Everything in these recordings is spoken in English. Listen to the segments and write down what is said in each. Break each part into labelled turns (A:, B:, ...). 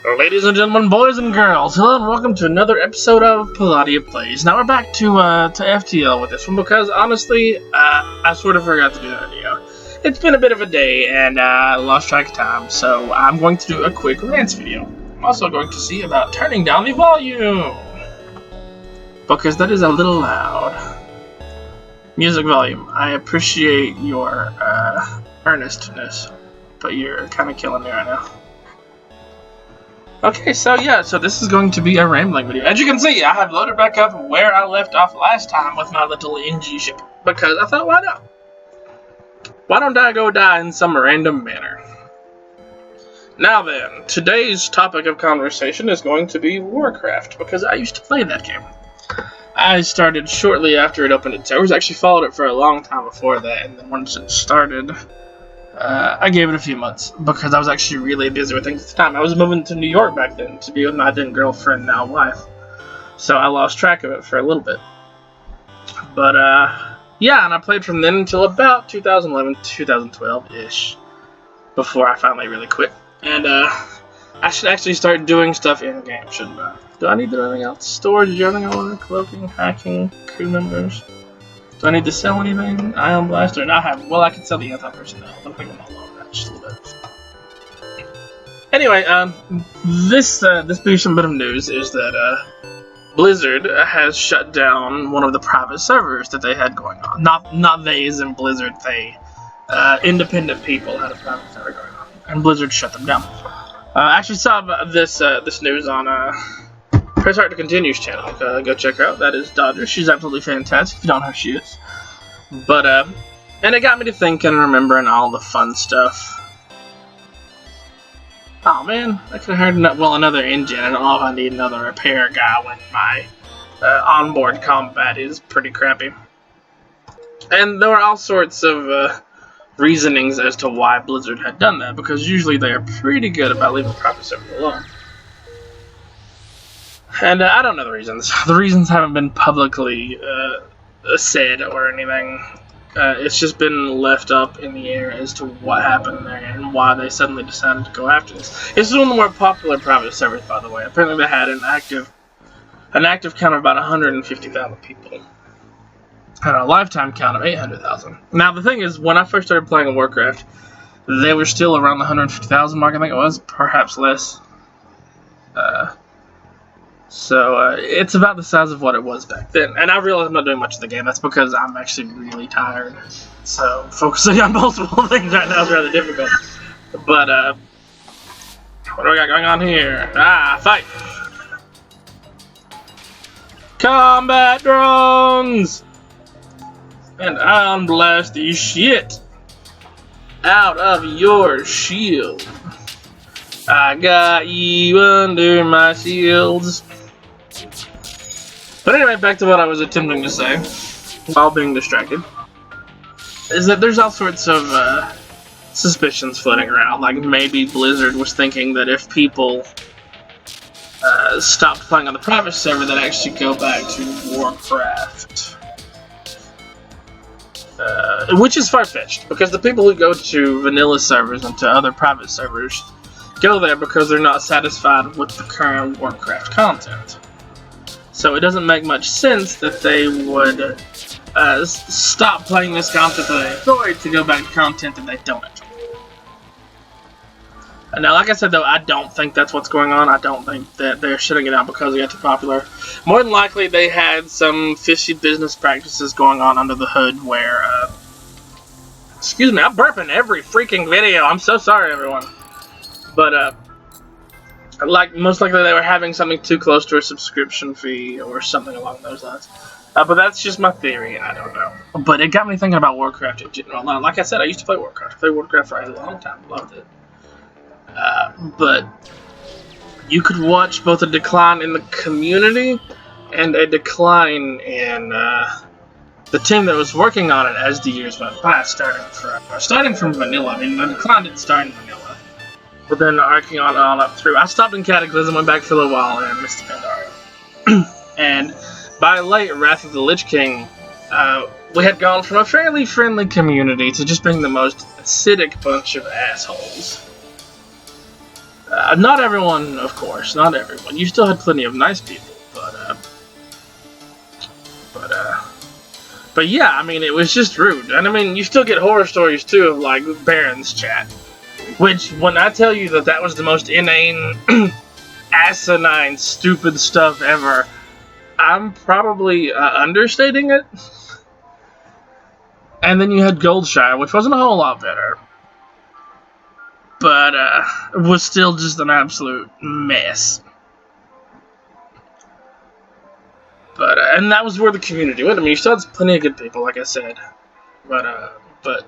A: Ladies and gentlemen, boys and girls, hello and welcome to another episode of Palladia Plays. Now we're back to FTL with this one because honestly, I sort of forgot to do that video. It's been a bit of a day and I lost track of time, so I'm going to do a quick rants video. I'm also going to see about turning down the volume because that is a little loud. Music volume. I appreciate your earnestness, but you're kind of killing me right now. Okay, so this is going to be a rambling video. As you can see, I have loaded back up where I left off last time with my little NG ship. Because I thought, why not? Why don't I go die in some random manner? Now then, today's topic of conversation is going to be Warcraft, because I used to play that game. I started shortly after it opened its servers. I actually followed it for a long time before that, and then once it started, I gave it a few months because I was actually really busy with things at the time. I was moving to New York back then to be with my then girlfriend, now wife. So I lost track of it for a little bit. But, yeah, and I played from then until about 2011, 2012-ish. Before I finally really quit. And, I should actually start doing stuff in-game, shouldn't I? Do I need to do anything else? Storage, journaling order, cloaking, hacking, crew members. Do I need to sell anything? Ion Blaster? And I can sell the anti-personnel. I'm thinking about all that just a little bit. Anyway, this recent bit of news is that, Blizzard has shut down one of the private servers that they had going on. Not they as in Blizzard, they, independent people had a private server going on. And Blizzard shut them down. I actually saw this news on, Press Start to Continue's channel. Go check her out. That is Dodger. She's absolutely fantastic. If you don't know who she is. But, and it got me to thinking and remembering all the fun stuff. Oh man, I could have heard another engine. I don't know if I need another repair guy when my onboard combat is pretty crappy. And there were all sorts of reasonings as to why Blizzard had done that, because usually they are pretty good about leaving private servers alone. And I don't know the reasons. The reasons haven't been publicly said or anything. It's just been left up in the air as to what happened there and why they suddenly decided to go after this. This is one of the more popular private servers, by the way. Apparently they had an active count of about 150,000 people. And a lifetime count of 800,000. Now the thing is, when I first started playing Warcraft, they were still around the 150,000 mark, I think it was, perhaps less. So, it's about the size of what it was back then. And I realize I'm not doing much of the game. That's because I'm actually really tired. So, focusing on multiple things right now is rather difficult. But, what do we got going on here? Fight! Combat drones! And Ion Blast the shit out of your shield. I got you under my shields. But anyway, back to what I was attempting to say while being distracted, is that there's all sorts of suspicions floating around. Like maybe Blizzard was thinking that if people stopped playing on the private server, they'd actually go back to Warcraft. Which is far-fetched, because the people who go to vanilla servers and to other private servers go there because they're not satisfied with the current Warcraft content. So it doesn't make much sense that they would stop playing this content that they enjoy to go back to content that they don't enjoy. Now, like I said, though, I don't think that's what's going on. I don't think that they're shutting it down because it got too popular. More than likely, they had some fishy business practices going on under the hood where, excuse me, I'm burping every freaking video. I'm so sorry, everyone. But, like, most likely they were having something too close to a subscription fee or something along those lines. But that's just my theory, I don't know. But it got me thinking about Warcraft in general. Now, like I said, I used to play Warcraft. I played Warcraft for a long time. Loved it. But you could watch both a decline in the community and a decline in the team that was working on it as the years went by, starting from vanilla. I mean, the decline didn't start in vanilla, but then arcing on up through. I stopped in Cataclysm, went back for a little while, and missed Pandaria. And by late Wrath of the Lich King, we had gone from a fairly friendly community to just being the most acidic bunch of assholes. Not everyone, of course, not everyone. You still had plenty of nice people, but yeah, I mean, it was just rude. And I mean, you still get horror stories too of like Baron's chat, which when I tell you that that was the most inane, asinine, stupid stuff ever, I'm probably understating it. And then you had Goldshire, which wasn't a whole lot better, but was still just an absolute mess. But and that was where the community went. I mean, you still had plenty of good people, like I said, but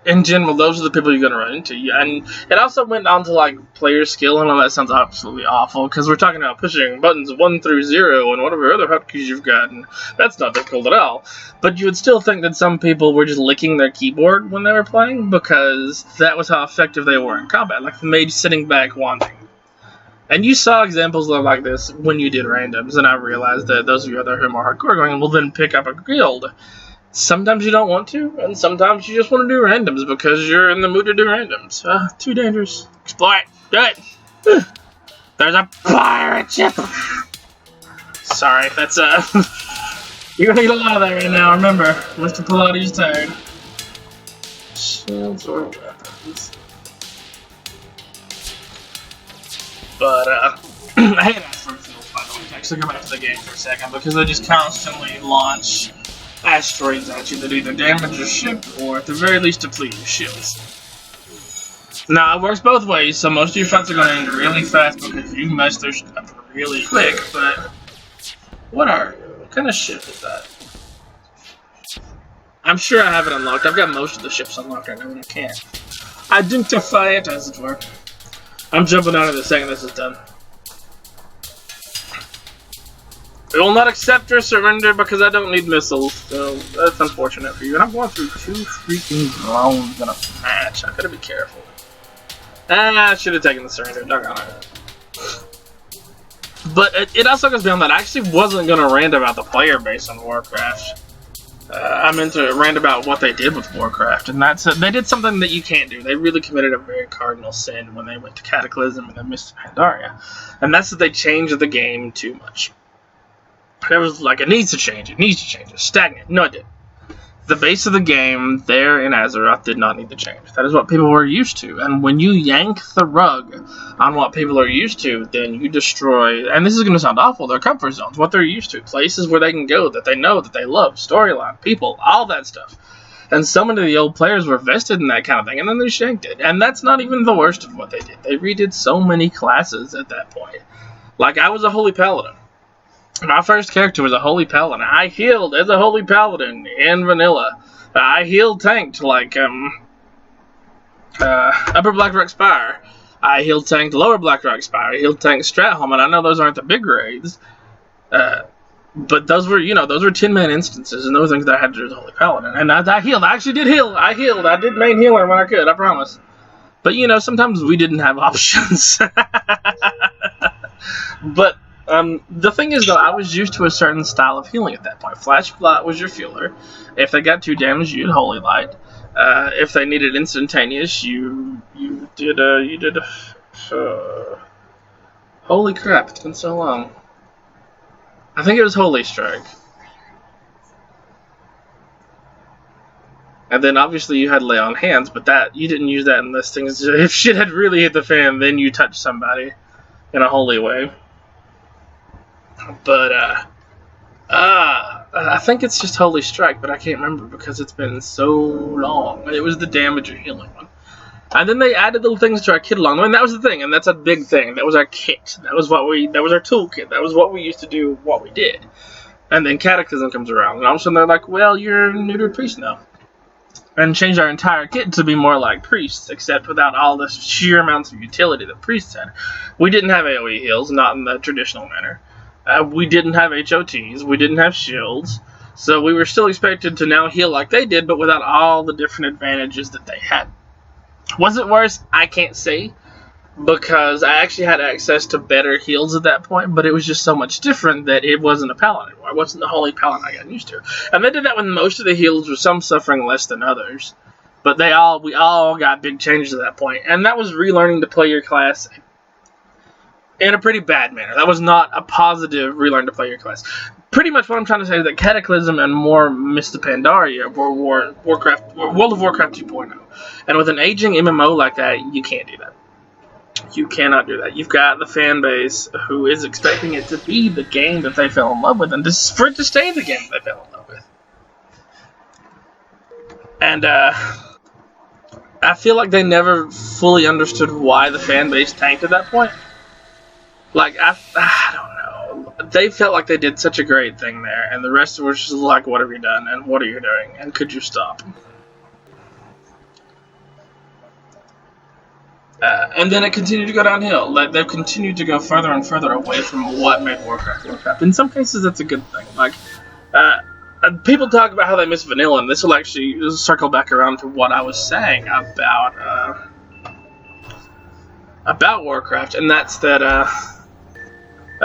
A: in general, those are the people you're going to run into. And it also went on to like player skill. I know that sounds absolutely awful because we're talking about pushing buttons 1 through 0 and whatever other hotkeys you've gotten. That's not difficult at all. But you would still think that some people were just licking their keyboard when they were playing because that was how effective they were in combat. Like the mage sitting back wanting. And you saw examples of like this when you did randoms, and I realized that those of you out there who are more hardcore going will then pick up a guild. Sometimes you don't want to, and sometimes you just want to do randoms because you're in the mood to do randoms. Too dangerous. Explore it. Do it. There's a pirate ship. Sorry, that's you're gonna get a lot of that right now. Remember, Mr. Palladia's tired. Shields or weapons. But I hate asteroids, by the way. Actually, go back to the game for a second because they just constantly launch asteroids at you that either damage your ship or at the very least deplete your shields. Now, it works both ways, so most of your fights are going to end really fast because you mess their ship up really quick, but what kind of ship is that? I'm sure I have it unlocked. I've got most of the ships unlocked right now, and I can't identify it, as it were. I'm jumping out of the second this is done. We will not accept your surrender because I don't need missiles, so that's unfortunate for you. And I'm going through 2 freaking drones in a match. I gotta be careful. I should have taken the surrender, doggone it. But it also goes beyond that. I actually wasn't gonna rant about the player base on Warcraft. I meant to rant about what they did with Warcraft, and that's they did something that you can't do. They really committed a very cardinal sin when they went to Cataclysm and then Mists of Pandaria, and that's that they changed the game too much. It was like, it needs to change, it's stagnant. No, it didn't. The base of the game there in Azeroth did not need to change. That is what people were used to, and when you yank the rug on what people are used to, then you destroy, and this is going to sound awful, their comfort zones, what they're used to, places where they can go, that they know, that they love, storyline, people, all that stuff. And so many of the old players were vested in that kind of thing, and then they shanked it. And that's not even the worst of what they did. They redid so many classes at that point. Like, I was a Holy Paladin. My first character was a Holy Paladin. I healed as a Holy Paladin in vanilla. I healed tanked like Upper Blackrock Spire. I healed tanked Lower Blackrock Spire. I healed tanked Stratholme, and I know those aren't the big raids. But those were, those were 10-man instances, and those things that I had to do as a Holy Paladin. And I healed. I actually did heal. I healed. I did main healer when I could, I promise. But, sometimes we didn't have options. But the thing is, though, I was used to a certain style of healing at that point. Flash Flood was your feeler. If they got too damaged, you had Holy Light. If they needed instantaneous, you did holy crap! It's been so long. I think it was Holy Strike. And then obviously you had Lay on Hands, but that you didn't use that unless things. If shit had really hit the fan, then you touched somebody in a holy way. But I think it's just Holy Strike, but I can't remember because it's been so long. It was the damage or healing one. And then they added little things to our kit along the way, and that was the thing, and that's a big thing. That was our kit. That was our toolkit. That was what we used to do, what we did. And then Cataclysm comes around, and all of a sudden they're like, well, you're a neutered priest now. And changed our entire kit to be more like priests, except without all the sheer amounts of utility that priests had. We didn't have AoE heals, not in the traditional manner. We didn't have HOTs, we didn't have shields, so we were still expected to now heal like they did, but without all the different advantages that they had. Was it worse? I can't say, because I actually had access to better heals at that point, but it was just so much different that it wasn't a paladin anymore. It wasn't the Holy Paladin I got used to. And they did that when most of the heals were some suffering less than others, but we all got big changes at that point, and that was relearning to play your class in a pretty bad manner. That was not a positive relearn to play your class. Pretty much what I'm trying to say is that Cataclysm and more Mist of Pandaria were World of Warcraft 2.0. And with an aging MMO like that, you can't do that. You cannot do that. You've got the fan base who is expecting it to be the game that they fell in love with, and for it to stay the game they fell in love with. And I feel like they never fully understood why the fan base tanked at that point. Like, I don't know. They felt like they did such a great thing there, and the rest of it was just like, what have you done, and what are you doing, and could you stop? And then it continued to go downhill. Like, they've continued to go further and further away from what made Warcraft Warcraft. In some cases, that's a good thing. Like, people talk about how they miss vanilla, and this will actually circle back around to what I was saying about Warcraft, and that's that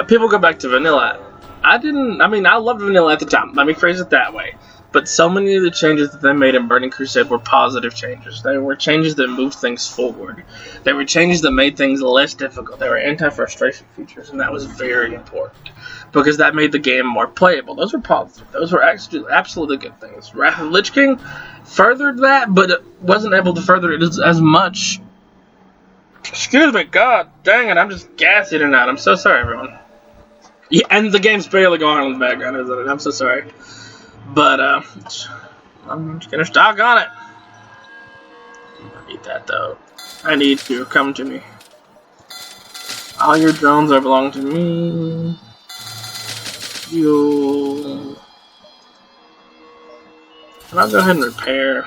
A: people go back to vanilla. I loved vanilla at the time. Let me phrase it that way. But so many of the changes that they made in Burning Crusade were positive changes. They were changes that moved things forward. They were changes that made things less difficult. They were anti-frustration features, and that was very important. Because that made the game more playable. Those were positive. Those were actually absolutely good things. Wrath of the Lich King furthered that, but it wasn't able to further it as much. Excuse me, god dang it, I'm just gassy tonight. I'm so sorry, everyone. Yeah, and the game's barely going on in the background, isn't it? I'm so sorry. But, I'm just gonna doggone it. I need that, though. I need you. Come to me. All your drones are belong to me. You. And I'll go ahead and repair.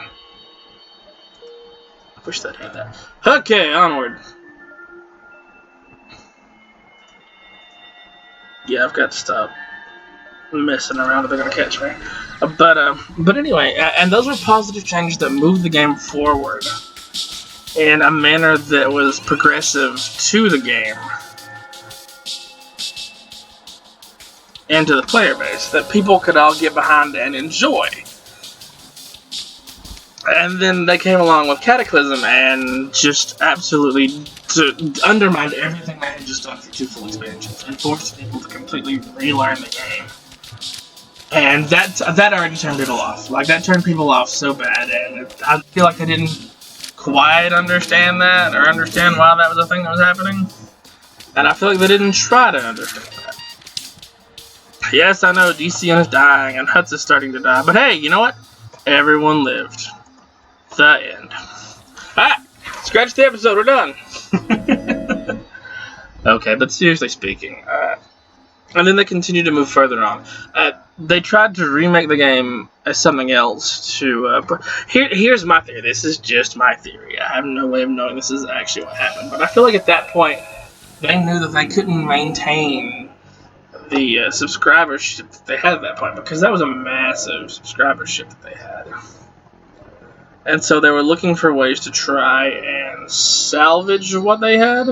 A: I wish that had that. Okay, onward. Yeah, I've got to stop messing around if they're gonna catch me. But anyway, and those were positive changes that moved the game forward in a manner that was progressive to the game and to the player base that people could all get behind and enjoy. And then they came along with Cataclysm and just absolutely undermined everything they had just done for 2 full expansions and forced people to completely relearn the game. And that already turned people off. Like, that turned people off so bad, and I feel like I didn't quite understand that, or understand why that was a thing that was happening. And I feel like they didn't try to understand that. Yes, I know DCN is dying, and Huts is starting to die, but hey, you know what? Everyone lived. The end. Alright, scratch the episode, we're done. Okay, but seriously speaking, and then they continued to move further on. They tried to remake the game as something else here's my theory. This is just my theory. I have no way of knowing this is actually what happened. But I feel like at that point, they knew that they couldn't maintain the subscribership that they had at that point. Because that was a massive subscribership that they had. And so they were looking for ways to try and salvage what they had.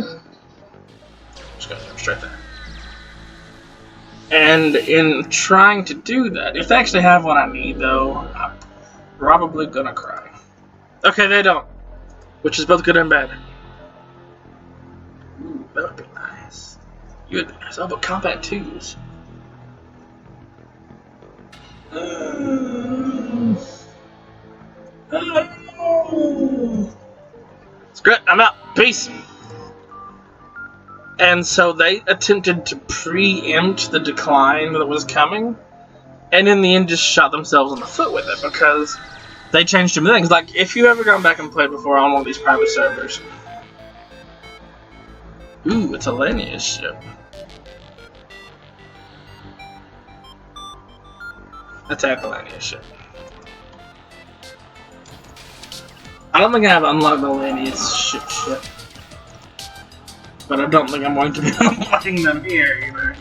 A: Just gotta go straight there. And in trying to do that, if they actually have what I need, though, I'm probably gonna cry. Okay, they don't. Which is both good and bad. Ooh, that would be nice. You would be nice. Oh, but Combat 2s. Screw it, I'm out. Peace. And so they attempted to preempt the decline that was coming, and in the end just shot themselves in the foot with it, because they changed too many things. Like, if you've ever gone back and played before on one of these private servers... Ooh, it's a Lania's ship. Attack the Lania's ship. I don't think I have unlocked the Lania's ship. But I don't think I'm going to be unlocking them here either.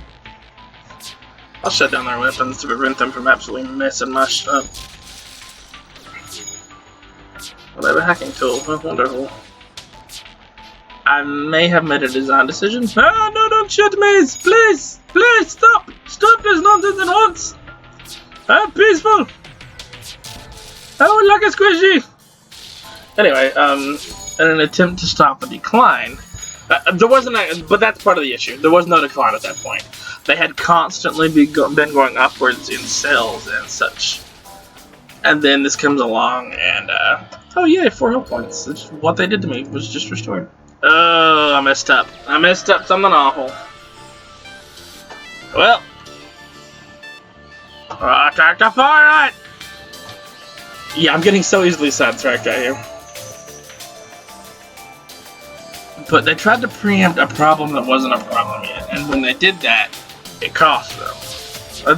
A: I'll shut down their weapons to prevent them from absolutely messing my shit up. Well, they have a hacking tool. Oh, wonderful. I may have made a design decision. Oh, no, don't shoot me! Please! Please, stop! Stop this nonsense at once! I'm peaceful! I would like a squishy! Anyway, in an attempt to stop the decline, There wasn't, but that's part of the issue. There was no decline at that point. They had constantly been going upwards in sales and such. And then this comes along, and oh yeah, 4 health points. It's what they did to me was just restored. Oh, I messed up. I messed up something awful. Well, attack the far right. Yeah, I'm getting so easily sidetracked right here. But they tried to preempt a problem that wasn't a problem yet, and when they did that, it cost them.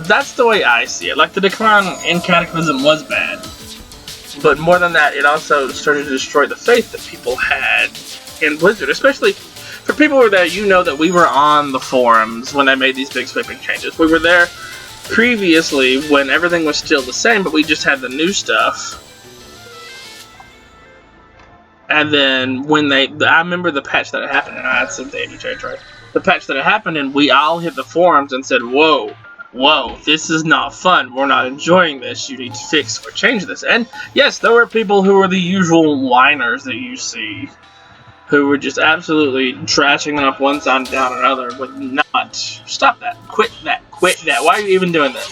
A: That's the way I see it. Like, the decline in Cataclysm was bad, but more than that, it also started to destroy the faith that people had in Blizzard, especially for people who were there. You know that we were on the forums when they made these big sweeping changes. We were there previously when everything was still the same, but we just had the new stuff. And then when I remember the patch that had happened, and I had some damage territory. The patch that had happened, and we all hit the forums and said, whoa, this is not fun. We're not enjoying this. You need to fix or change this. And yes, there were people who were the usual whiners that you see, who were just absolutely trashing them up one side and down another, would not stop that. Quit that. Why are you even doing that?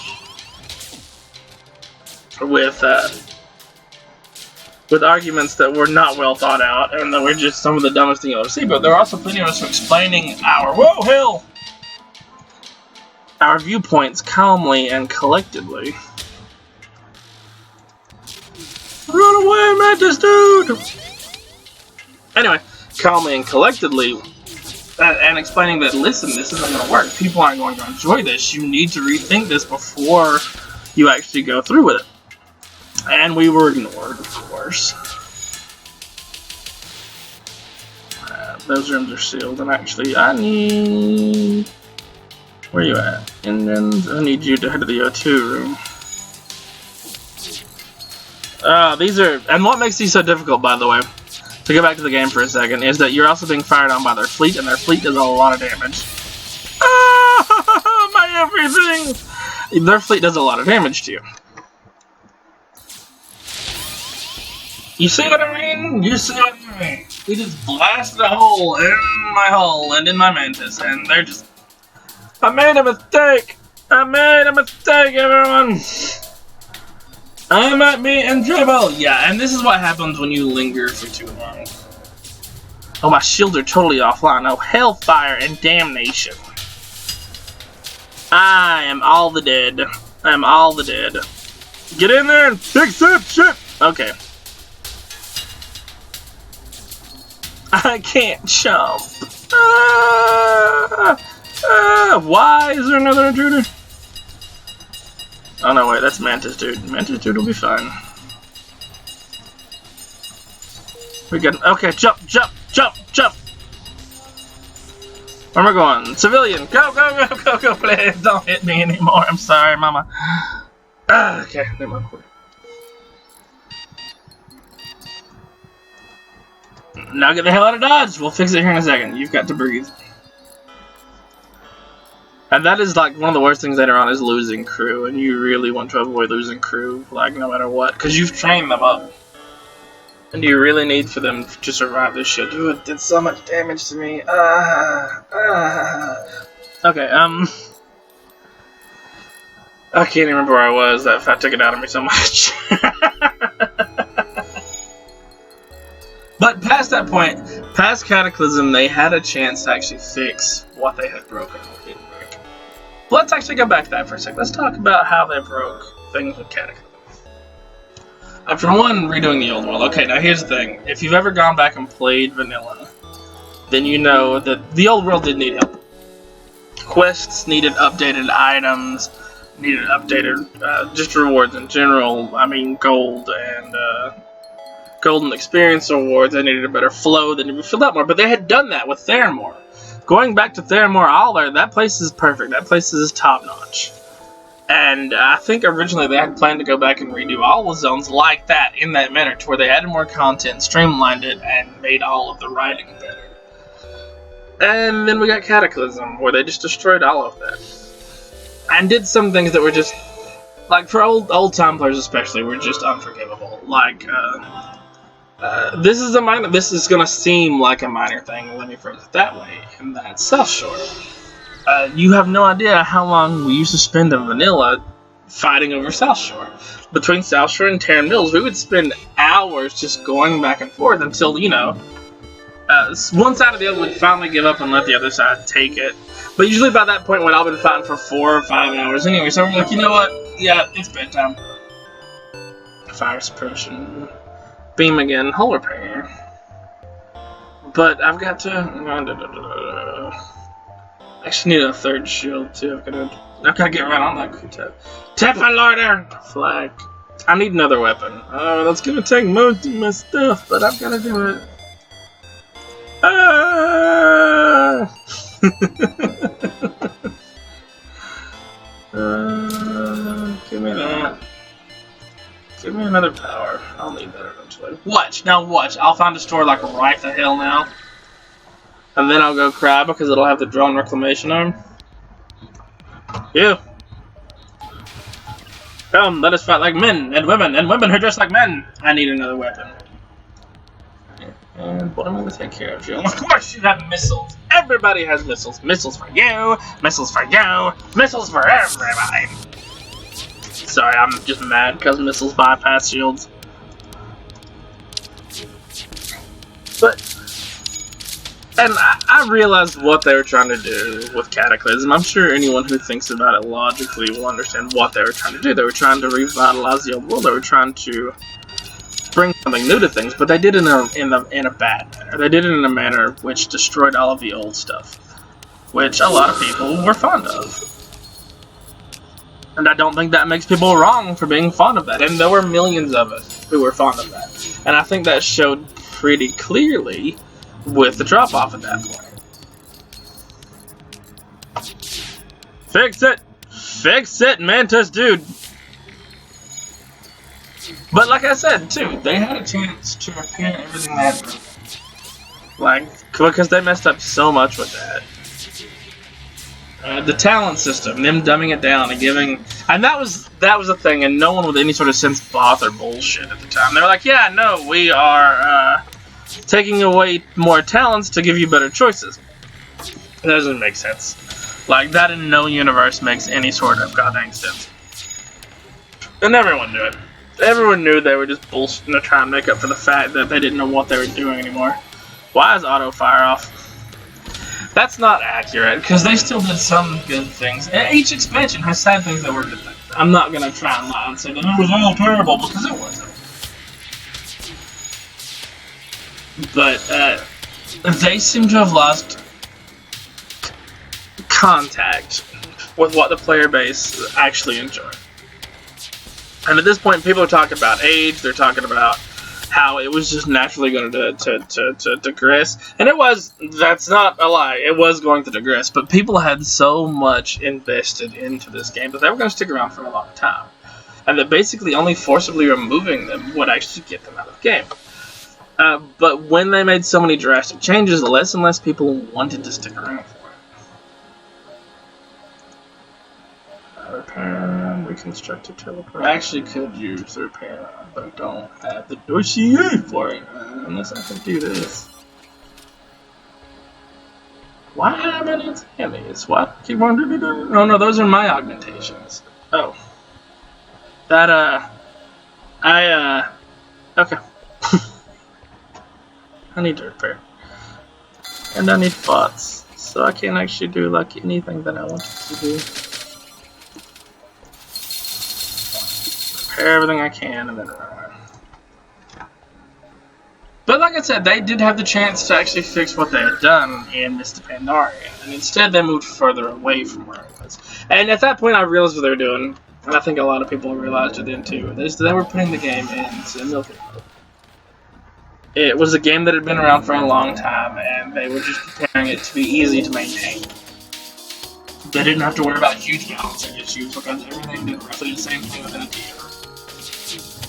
A: With arguments that were not well thought out, and that were just some of the dumbest thing you'll ever see. But there were also plenty of us explaining our viewpoints calmly and collectedly. Run away, Mantis dude! Anyway, calmly and collectedly, and explaining that, listen, this isn't going to work. People aren't going to enjoy this. You need to rethink this before you actually go through with it. And we were ignored, of course. Those rooms are sealed, and actually, I need... Where are you at? Indians? I need you to head to the O2 room. These are... And what makes these so difficult, by the way, to go back to the game for a second, is that you're also being fired on by their fleet, and their fleet does a lot of damage. Ah, my everything! Their fleet does a lot of damage to you. You see what I mean? You see what I mean? He just blasted a hole in my hull and in my Mantis, and they're just... I made a mistake! I made a mistake, everyone! I might be in trouble! Yeah, and this is what happens when you linger for too long. Oh, my shields are totally offline. Oh, hellfire and damnation. I am all the dead. I am all the dead. Get in there and fix that shit! Okay. I can't jump. Why is there another intruder? Oh no, wait, that's Mantis dude. Mantis dude will be fine. We got... Okay, jump! Where am I going? Civilian! Go, please! Don't hit me anymore. I'm sorry, mama. Okay, never mind. Now get the hell out of Dodge! We'll fix it here in a second. You've got to breathe. And that is like one of the worst things later on is losing crew, and you really want to avoid losing crew, like no matter what, because you've trained them up. And you really need for them to survive this shit. Ooh, it did so much damage to me. Okay, I can't even remember where I was. That fat took it out of me so much. But past that point, past Cataclysm, they had a chance to actually fix what they had broken or didn't break. Let's actually go back to that for a second. Let's talk about how they broke things with Cataclysm. For one, redoing the old world. Okay, now here's the thing. If you've ever gone back and played Vanilla, then you know that the old world did need help. Quests needed updated items, needed updated just rewards in general. I mean, gold and golden experience awards. They needed a better flow. They needed to fill out more. But they had done that with Theramore. Going back to Theramore Aller, that place is perfect. That place is top-notch. And I think originally they had planned to go back and redo all the zones like that, in that manner, to where they added more content, streamlined it, and made all of the writing better. And then we got Cataclysm, where they just destroyed all of that. And did some things that were just, like, for old-time players especially, were just unforgivable. Like, This is a minor. This is gonna seem like a minor thing. Let me phrase it that way. And that's South Shore. You have no idea how long we used to spend in vanilla fighting over South Shore. Between South Shore and Terran Mills, we would spend hours just going back and forth until, you know, one side or the other would finally give up and let the other side take it. But usually by that point, we'd all been fighting for 4 or 5 hours anyway. So we're like, you know what? Yeah, it's bedtime. Fire suppression. Beam again. Hull repair. But I've got to... I actually need a 3rd shield too. I've got to get right on that quick tap. Tepalorder! Flag. I need another weapon. Oh, that's gonna take most of my stuff, but I've got to do it. Give me that. Give me another power. I'll need that eventually. Watch. Now watch. I'll find a store like right the hell now. And then I'll go cry because it'll have the drone reclamation arm. You. Come, let us fight like men and women who dress like men. I need another weapon. And what am I going to take care of you? Of course you have missiles. Everybody has missiles. Missiles for you. Missiles for you. Missiles for everybody. Sorry, I'm just mad because missiles bypass shields. But... And I realized what they were trying to do with Cataclysm. I'm sure anyone who thinks about it logically will understand what they were trying to do. They were trying to revitalize the old world. They were trying to bring something new to things, but they did it in a bad manner. They did it in a manner which destroyed all of the old stuff, which a lot of people were fond of. And I don't think that makes people wrong for being fond of that. And there were millions of us who were fond of that. And I think that showed pretty clearly with the drop-off at that point. Fix it! Fix it, Mantis, dude! But like I said, too, they had a chance to repair everything they had broken. Like, because they messed up so much with that. The talent system, them dumbing it down and giving... And that was a thing, and no one with any sort of sense bought their bullshit at the time. They were like, yeah, no, we are, taking away more talents to give you better choices. That doesn't make sense. Like, that in no universe makes any sort of goddamn sense. And everyone knew it. Everyone knew they were just bullshitting to try and make up for the fact that they didn't know what they were doing anymore. Why is auto fire off? That's not accurate, because they still did some good things. Each expansion has sad things that were good things. I'm not going to try and lie and say that it was all terrible, because it wasn't. But they seem to have lost contact with what the player base actually enjoyed. And at this point, people are talking about age. They're talking about how it was just naturally going to digress. And it was. That's not a lie. It was going to digress. But people had so much invested into this game that they were going to stick around for a long time. And that basically only forcibly removing them would actually get them out of the game. But when they made so many drastic changes, less and less people wanted to stick around for it. Repair, reconstructed teleport. I actually could use the repair, but I don't have the dossier for it, unless I can do this. Why am I not enemies? What? Keep wanting to do? Oh no, those are my augmentations. Oh. That, okay. I need to repair. And I need bots, so I can't actually do like anything that I wanted to do. Repair everything I can and then run. But like I said, they did have the chance to actually fix what they had done in Mr. Pandaria, and instead they moved further away from where it was. And at that point I realized what they were doing, and I think a lot of people realized it then too. They were putting the game into milking mode. It was a game that had been around for a long time, and they were just preparing it to be easy to maintain. They didn't have to worry about huge balancing issues because everything did roughly the same thing within a tier.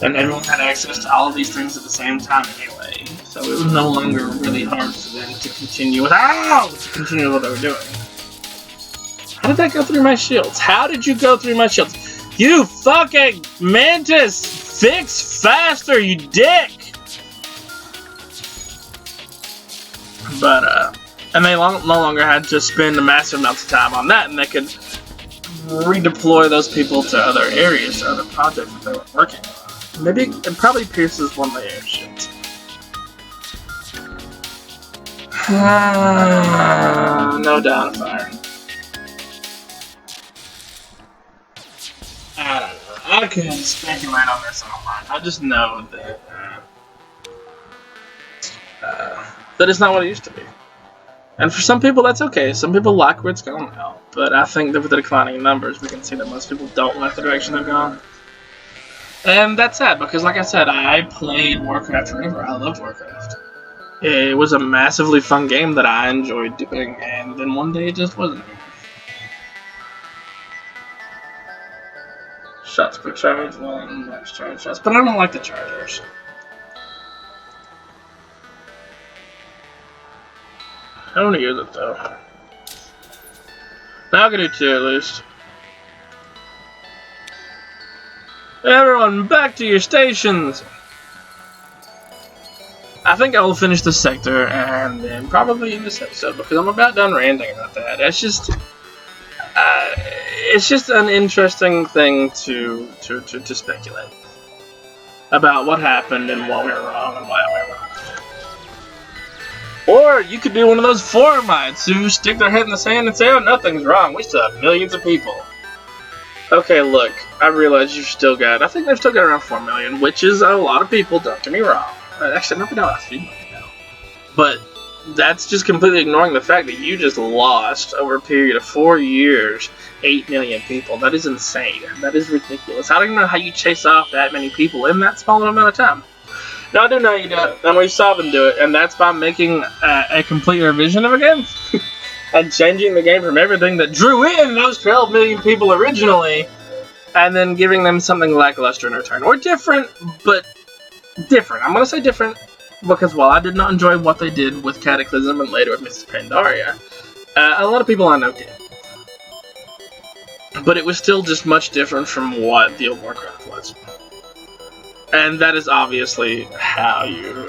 A: And everyone had access to all of these things at the same time anyway, so it was no longer really hard for them to continue with what they were doing. How did that go through my shields? How did you go through my shields? You fucking Mantis! Fix faster, you dick! But and they no longer had to spend massive amounts of time on that, and they could redeploy those people to other areas, to other projects that they were working on. Maybe it probably pierces one of the airships. No downfire. I don't know. I can speculate on this all night. I just know that that it's not what it used to be. And for some people, that's okay. Some people like where it's going now. But I think that with the declining numbers, we can see that most people don't like the direction they've gone. And that's sad, because like I said, I played Warcraft forever. I loved Warcraft. It was a massively fun game that I enjoyed doing, and then one day it just wasn't. Shots per charge, one max charge shots, but I don't like the chargers. I want to use it though. Now I can do 2 at least. Everyone, back to your stations! I think I will finish this sector and then probably in this episode, because I'm about done ranting about that. It's just an interesting thing to speculate about what happened and what went wrong and why it went wrong. Or you could be one of those formites who stick their head in the sand and say, oh, nothing's wrong, we still have millions of people. Okay, look, I realize I think they've still got around 4 million, which is a lot of people, don't get me wrong. Actually, maybe not 3 million now. But that's just completely ignoring the fact that you just lost, over a period of 4 years, 8 million people. That is insane. That is ridiculous. I don't even know how you chase off that many people in that small amount of time. Now, I do know you do it, and we saw them do it, and that's by making a complete revision of a game. And changing the game from everything that drew in those 12 million people originally, and then giving them something lackluster in return. Or different, but different. I'm going to say different, because while I did not enjoy what they did with Cataclysm and later with Mrs. Pandaria, a lot of people I know did. But it was still just much different from what the old Warcraft was. And that is obviously how you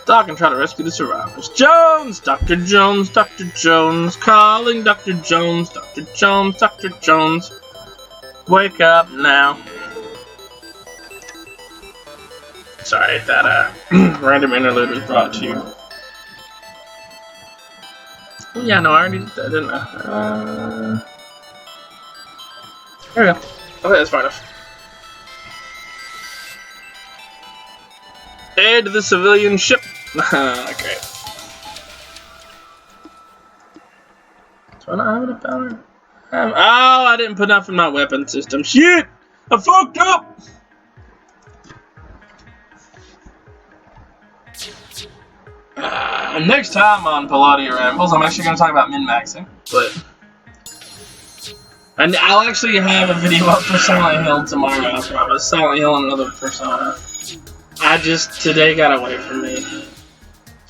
A: talk and try to rescue the survivors. Jones! Dr. Jones, Dr. Jones, calling Dr. Jones, Dr. Jones, Dr. Jones. Wake up now. Sorry, that random interlude was brought to you. Oh, yeah, no, I already did that, didn't I? There we go. Okay, that's far enough. Aid to the civilian ship. Great. Do I not have enough power? Oh, I didn't put enough in my weapon system. Shit! I fucked up! Next time on Palladia Rambles, I'm actually going to talk about min-maxing, and I'll actually have a video up for Silent Hill tomorrow, I promise. Silent Hill and another Persona. Today got away from me.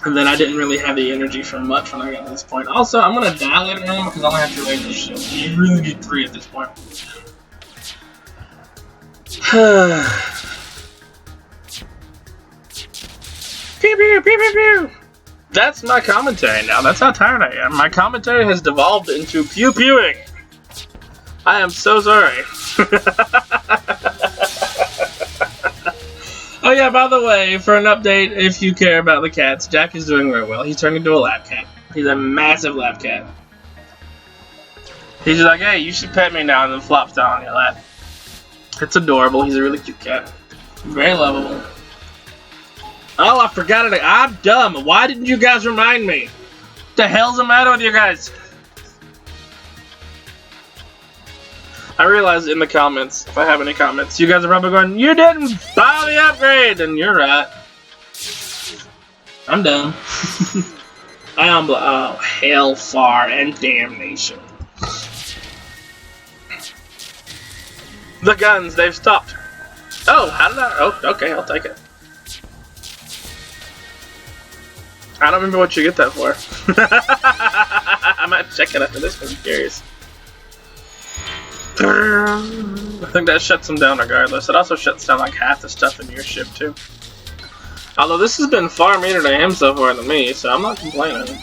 A: And then I didn't really have the energy for much when I got to this point. Also, I'm going to die later on because I only have 2 laser shields. You really need 3 at this point. Pew pew pew pew pew! That's my commentary now. That's how tired I am. My commentary has devolved into pew-pewing. I am so sorry. Oh yeah, by the way, for an update, if you care about the cats, Jack is doing very well. He's turned into a lab cat. He's a massive lab cat. He's just like, hey, you should pet me now, and then flops down on your lap. It's adorable. He's a really cute cat. Very lovable. Oh, I forgot it. I'm dumb. Why didn't you guys remind me? What the hell's the matter with you guys? I realize in the comments, if I have any comments, you guys are probably going, you didn't buy the upgrade! And you're right. I'm dumb. I am oh, hellfire and damnation. The guns, they've stopped. Oh, how did I? Oh, okay, I'll take it. I don't remember what you get that for. I might check it after this because I'm curious. I think that shuts them down regardless. It also shuts down like half the stuff in your ship too. Although this has been far meaner to him so far than me, so I'm not complaining.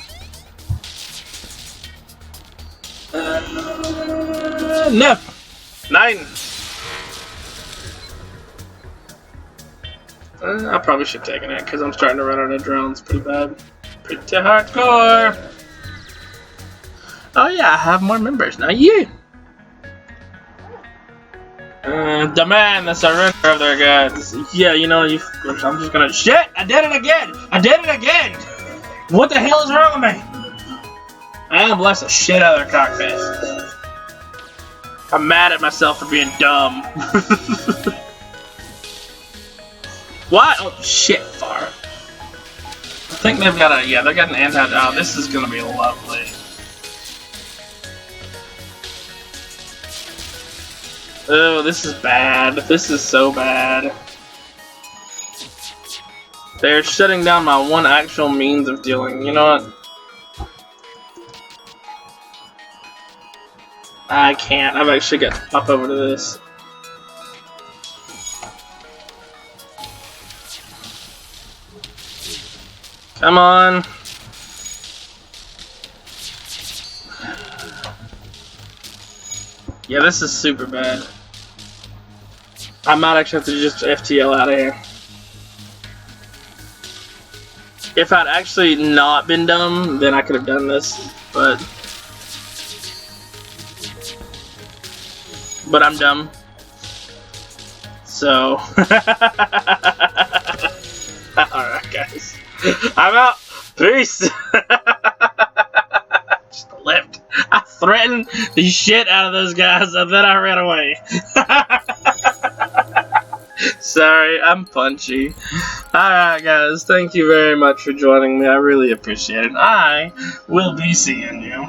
A: No! 9! I probably should have taken it, because I'm starting to run out of drones pretty bad. Pretty hardcore! Oh yeah, I have more members now. You! Demand the surrender of their gods. Yeah, you know, I'm just gonna. Shit! I did it again! I did it again! What the hell is wrong with me? I am bless the shit out of their cockface. I'm mad at myself for being dumb. What? Oh shit, far. I think they've got a. Yeah, they got an anti. Oh, this is gonna be lovely. Oh, this is bad. This is so bad. They're shutting down my one actual means of dealing. You know what? I can't. I've actually got to pop over to this. Come on. Yeah, this is super bad. I might actually have to just FTL out of here. If I'd actually not been dumb, then I could have done this, but I'm dumb. So alright guys. I'm out. Peace. Just left. I threatened the shit out of those guys and then I ran away. Sorry, I'm punchy. Alright guys, thank you very much for joining me. I really appreciate it. I will be seeing you.